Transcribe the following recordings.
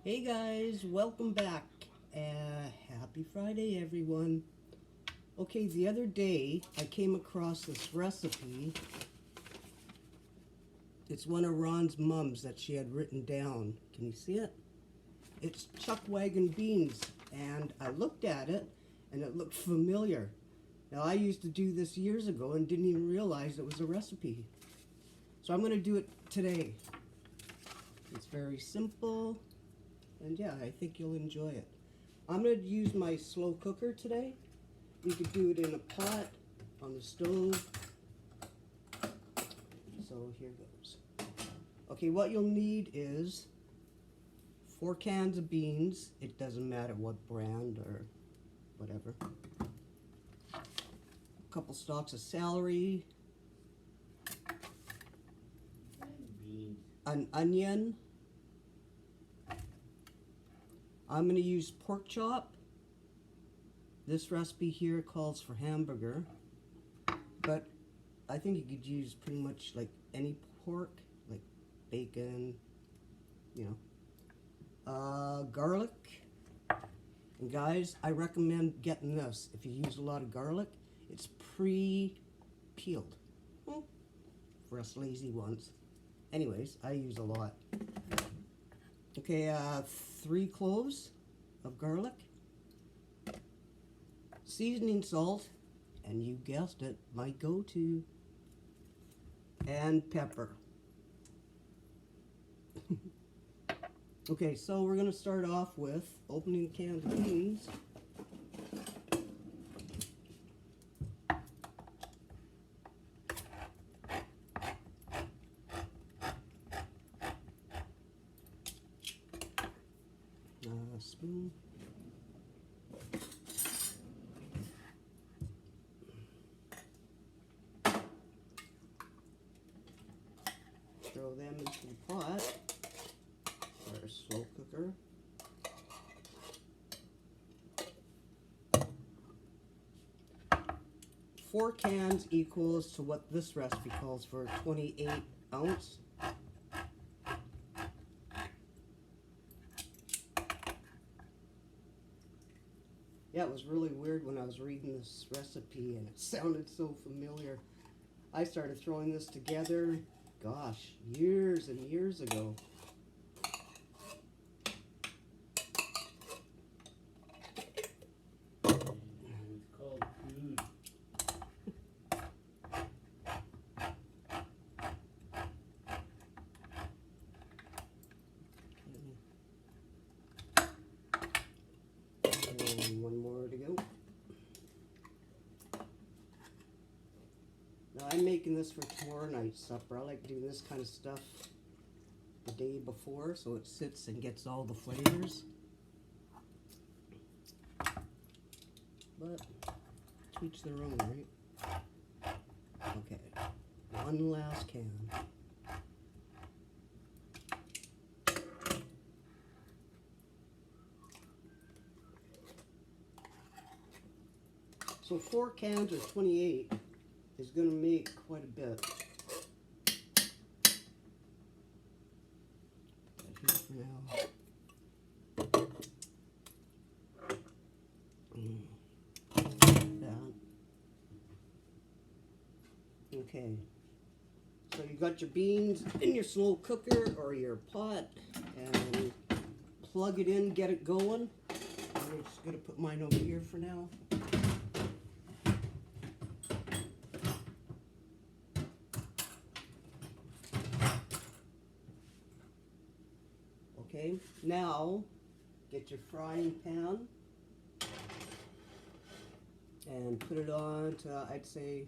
Hey guys, welcome back. Happy Friday, everyone. Okay, the other day I came across this recipe. It's one of Ron's mums that she had written down. Can you see it? It's chuck wagon beans, and I looked at it and it looked familiar. Now, I used to do this years ago and didn't even realize it was a recipe. So I'm going to do it today. It's very simple. And yeah, I think you'll enjoy it. I'm going to use my slow cooker today. You could do it in a pot, on the stove. So here goes. Okay, what you'll need is 4 cans of beans. It doesn't matter what brand or whatever. A couple stalks of celery. An onion. I'm going to use pork chop. This recipe here calls for hamburger, but I think you could use pretty much like any pork, like bacon, you know. Garlic. And guys, I recommend getting this. If you use a lot of garlic, it's pre-peeled. For us lazy ones. Anyways, I use a lot. Okay, 3 cloves of garlic, seasoning salt, and you guessed it, my go-to, and pepper. Okay, so we're going to start off with opening a can of beans. Spoon. Throw them into the pot or slow cooker. Four cans equals to what this recipe calls for, 28 ounce. Yeah, it was really weird when I was reading this recipe and it sounded so familiar. I started throwing this together, gosh, years and years ago. It's called food. And one more to go. Now I'm making this for tomorrow night's supper. I like doing this kind of stuff the day before so it sits and gets all the flavors. But to each their own, right? Okay, one last can. So 4 cans or 28 is going to make quite a bit. Put that here for now. That. Okay. So you got your beans in your slow cooker or your pot, and plug it in, get it going. I'm just going to put mine over here for now. Okay, now get your frying pan and put it on to, I'd say,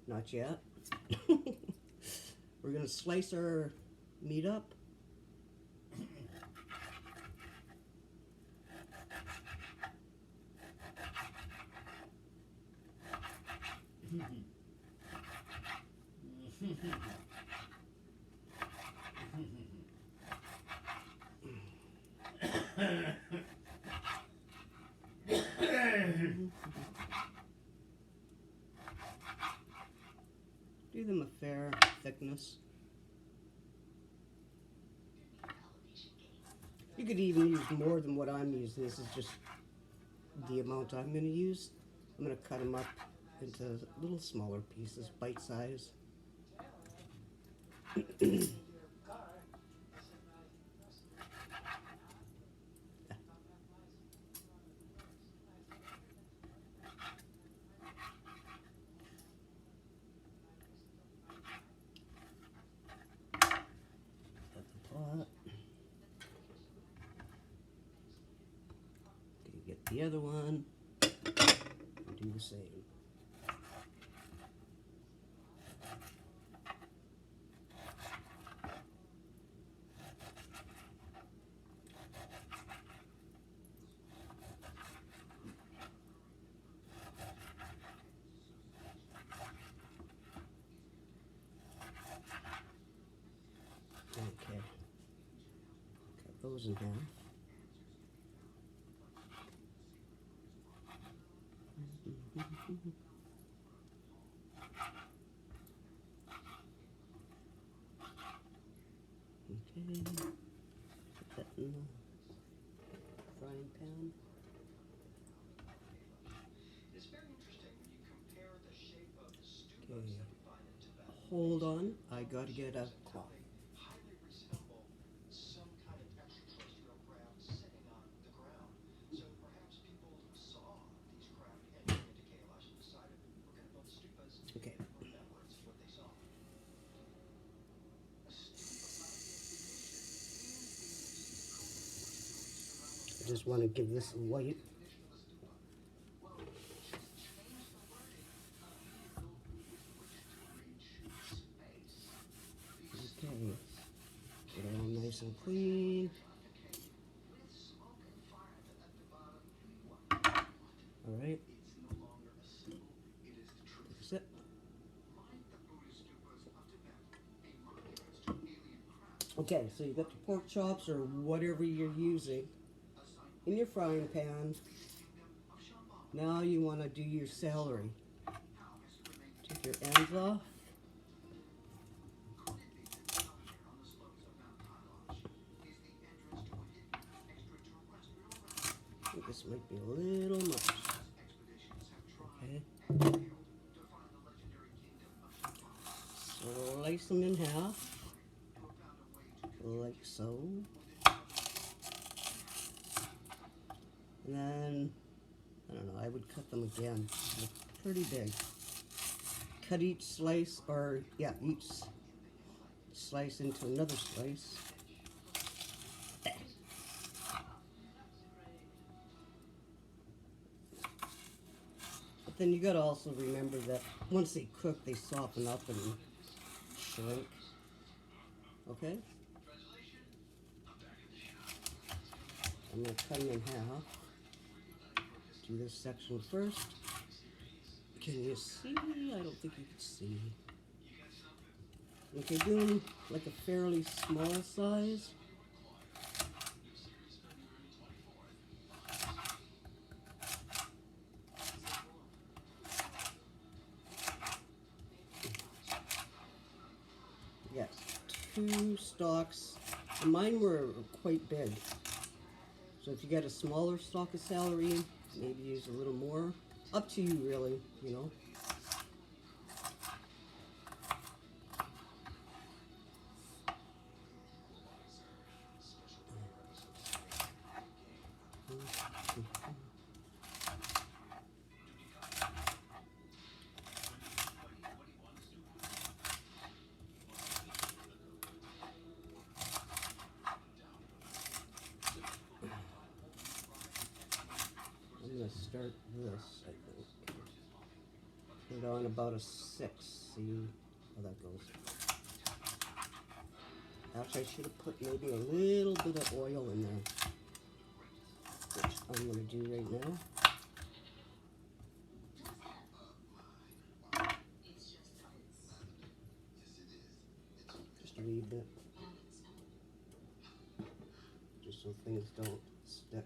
not yet. We're going to slice our meat up. Do them a fair thickness. You could even use more than what I'm using. This is just the amount I'm going to use. I'm going to cut them up into little smaller pieces, bite size. Get the other one, and do the same. Okay, cut those in half. Okay, put that in the frying pan. It's very interesting when you compare the shape of the stupas Okay, that we find in Tibet. hold on, I gotta get a cloth. They highly resemble some kind of extraterrestrial craft sitting on the ground. So perhaps people saw these craft entering into Kailash and decided we're going to build stupas Okay. in remembrance of what they saw. A stupa I just want to give this a white. Okay, get it all nice and clean. All right, that's it. Okay, so you got the pork chops or whatever you're using in your frying pan. Now you want to do your celery. Take your ends off. I think this might be a little much. Okay. Slice them in half, like so. And then, I don't know, I would cut them again. They're pretty big. Cut each slice, or yeah, each slice into another slice. But then you gotta also remember that once they cook, they soften up and shrink. Okay? I'm gonna cut them in half. Do this section first. Can you see? I don't think you can see. Okay, doing like a fairly small size. Yes, 2 stalks. And mine were quite big. So if you got a smaller stalk of celery, maybe use a little more. Up to you, really, you know. I'm going to start this, I think. Put it on about a 6. See how that goes. Actually, I should have put maybe a little bit of oil in there, which I'm going to do right now. Just a wee bit. Just so things don't stick.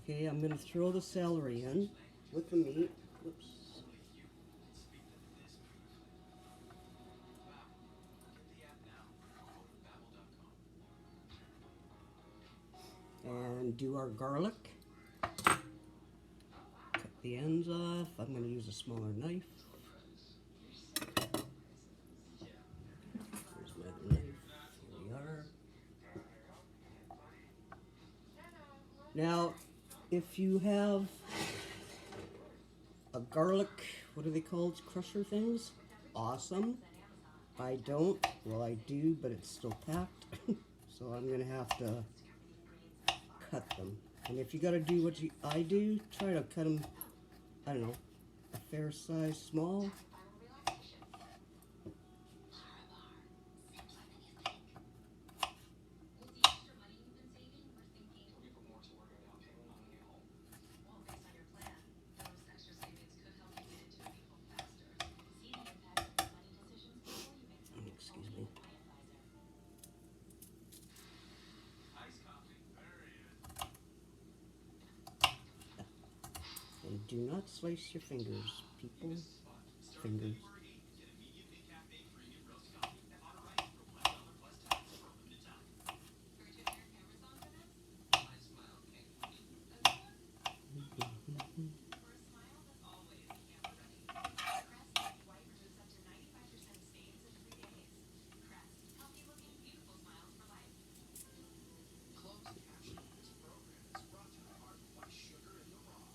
Okay, I'm going to throw the celery in with the meat. Whoops. do our garlic. Cut the ends off. I'm going to use a smaller knife. Here's my other knife. Here we are. Now, if you have a garlic, what are they called? Crusher things? Awesome. I don't. Well, I do, but it's still packed. So I'm going to have to cut them. And if you got to do what I do, try to cut them, I don't know, a fair size small. Excuse me. And do not slice your fingers, people. Fingers.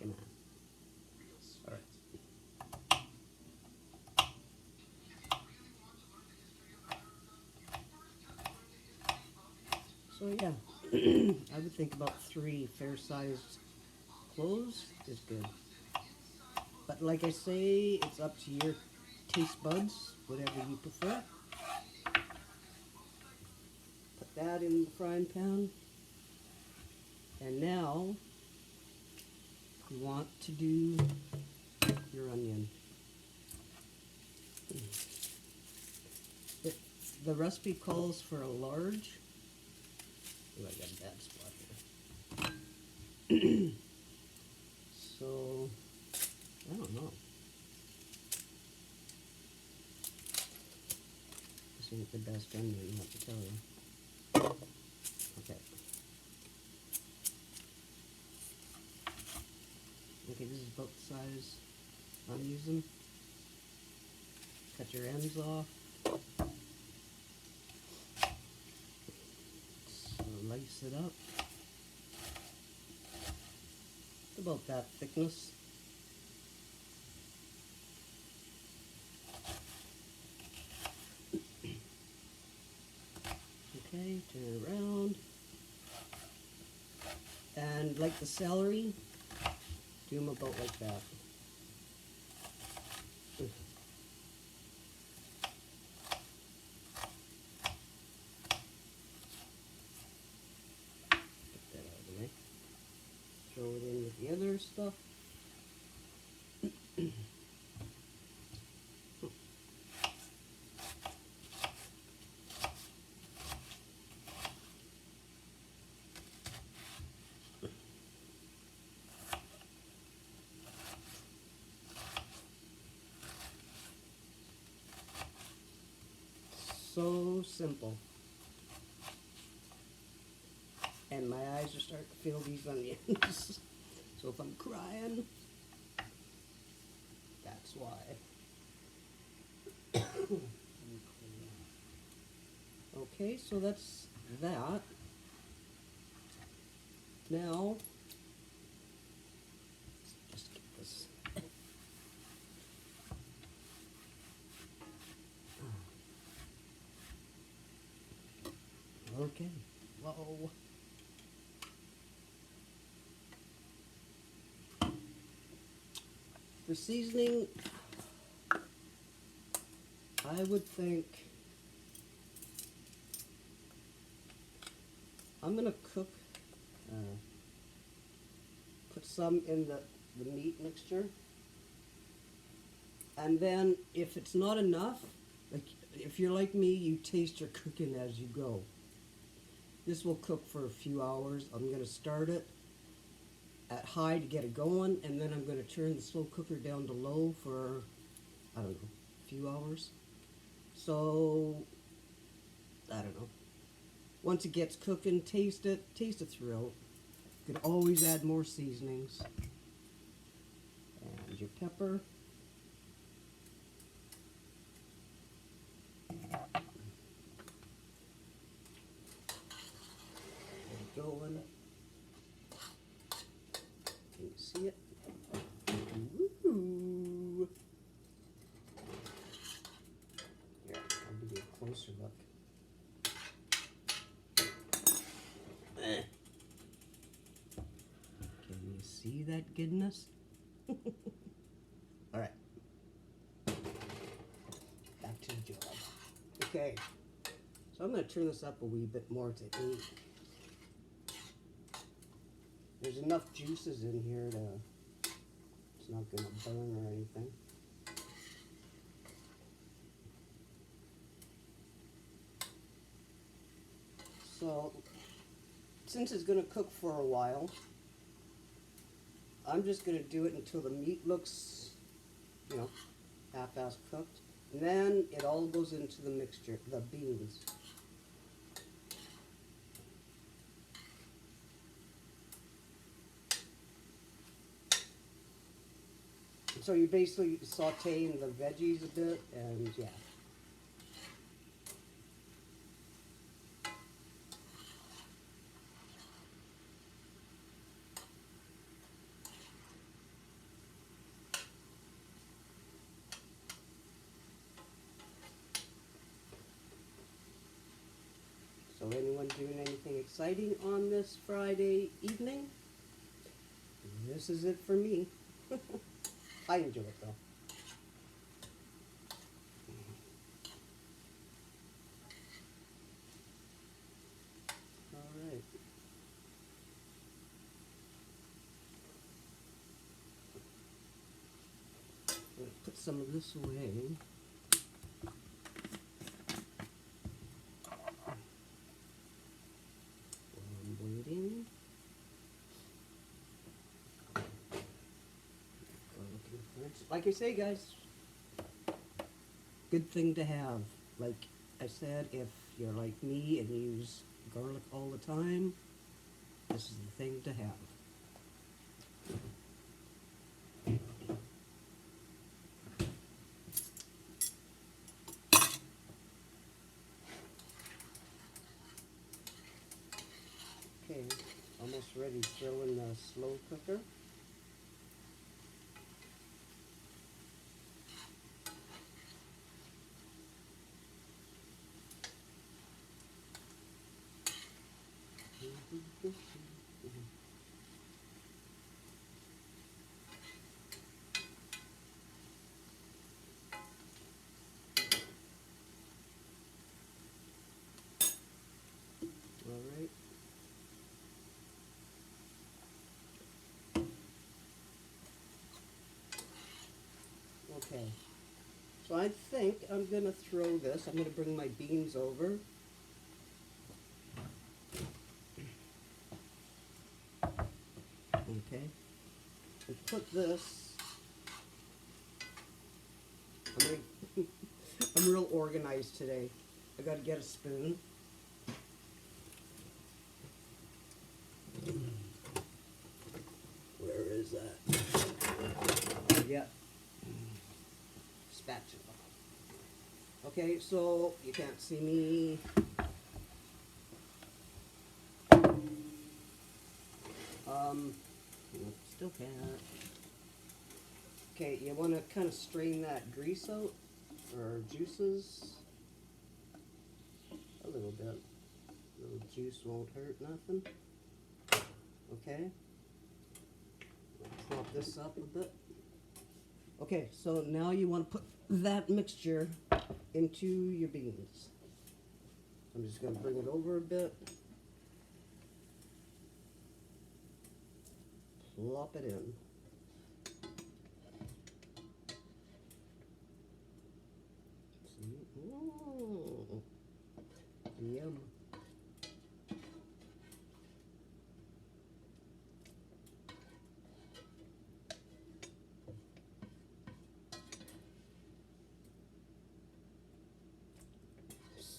Come on. All right. So yeah, I would think about 3 fair-sized cloves is good. But like I say, it's up to your taste buds, whatever you prefer. Put that in the frying pan. And now, you want to do your onion. The recipe calls for a large. Oh, I got a bad spot here. So, I don't know. This ain't the best onion, I have to tell you. Okay. Okay, this is about the size I'm using. Cut your ends off. Slice it up. About that thickness. Okay, turn it around. And like the celery, do them about like that. Get that out of the way. Throw it in with the other stuff. So simple. And my eyes are starting to feel these onions. So if I'm crying, that's why. Okay, so that's that. Now, just get this. Okay. Whoa. For seasoning, I would think I'm gonna cook, put some in the meat mixture, and then if it's not enough, like if you're like me, you taste your cooking as you go. This will cook for a few hours. I'm gonna start it at high to get it going, and then I'm gonna turn the slow cooker down to low for, I don't know, a few hours. So, I don't know. Once it gets cooking, taste it throughout. You could always add more seasonings. And your pepper. Going. Can you see it? Woo! Here, I'll give you a closer look. Can you see that goodness? All right. Back to the job. Okay. So I'm going to turn this up a wee bit more to 8. There's enough juices in here to, it's not going to burn or anything. So, since it's going to cook for a while, I'm just going to do it until the meat looks, you know, half-assed cooked. And then it all goes into the mixture, the beans. So you're basically sauteing the veggies a bit, and yeah. So anyone doing anything exciting on this Friday evening? This is it for me. I enjoy it though. Alright. Put some of this away. I'm waiting. Like I say, guys, good thing to have. Like I said, if you're like me and use garlic all the time, this is the thing to have. Okay, almost ready to throw in the slow cooker. Alright. Okay. So I think I'm going to throw this. I'm going to bring my beans over. Okay. And put this. I'm real organized today. I got to get a spoon. Where is that? Yeah. Spatula. Okay, so you can't see me. Nope, still can't. Okay, you want to kind of strain that grease out, or juices, a little bit. A little juice won't hurt nothing. Okay. Prop this up a bit. Okay, so now you want to put that mixture into your beans. I'm just going to bring it over a bit. Plop it in. See? Ooh. Yum.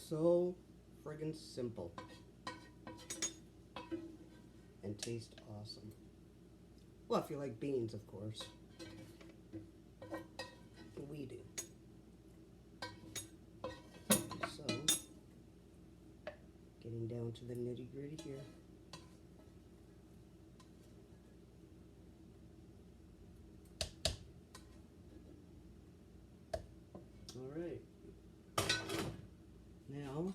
So friggin' simple. And taste awesome. Well, if you like beans, of course. We do. So, getting down to the nitty-gritty here. All right. Now,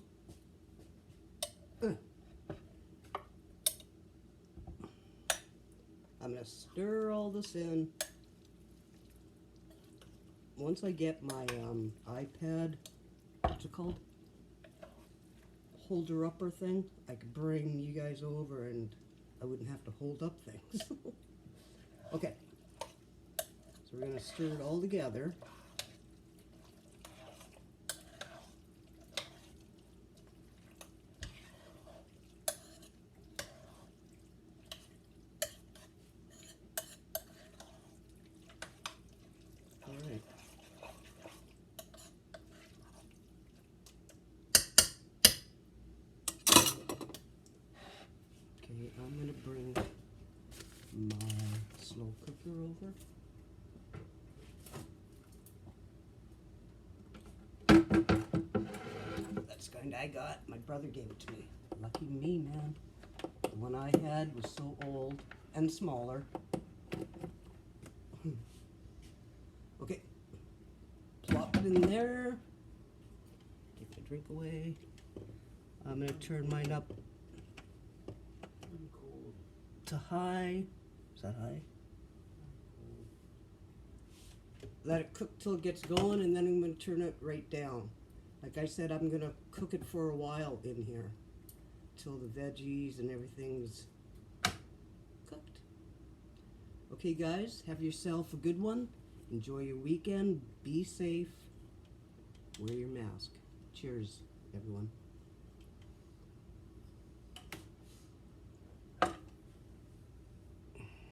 I'm going to stir all this in. Once I get my iPad, what's it called? Holder-upper thing, I could bring you guys over and I wouldn't have to hold up things. Okay, so we're going to stir it all together. I'm going to bring my slow cooker over. That's the kind I got. My brother gave it to me. Lucky me, man. The one I had was so old and smaller. Okay. Plop it in there. Take the drink away. I'm going to turn mine up to high. Is that high? Let it cook till it gets going, and then I'm going to turn it right down. Like I said, I'm going to cook it for a while in here till the veggies and everything's cooked. Okay, guys, have yourself a good one. Enjoy your weekend. Be safe. Wear your mask. Cheers, everyone.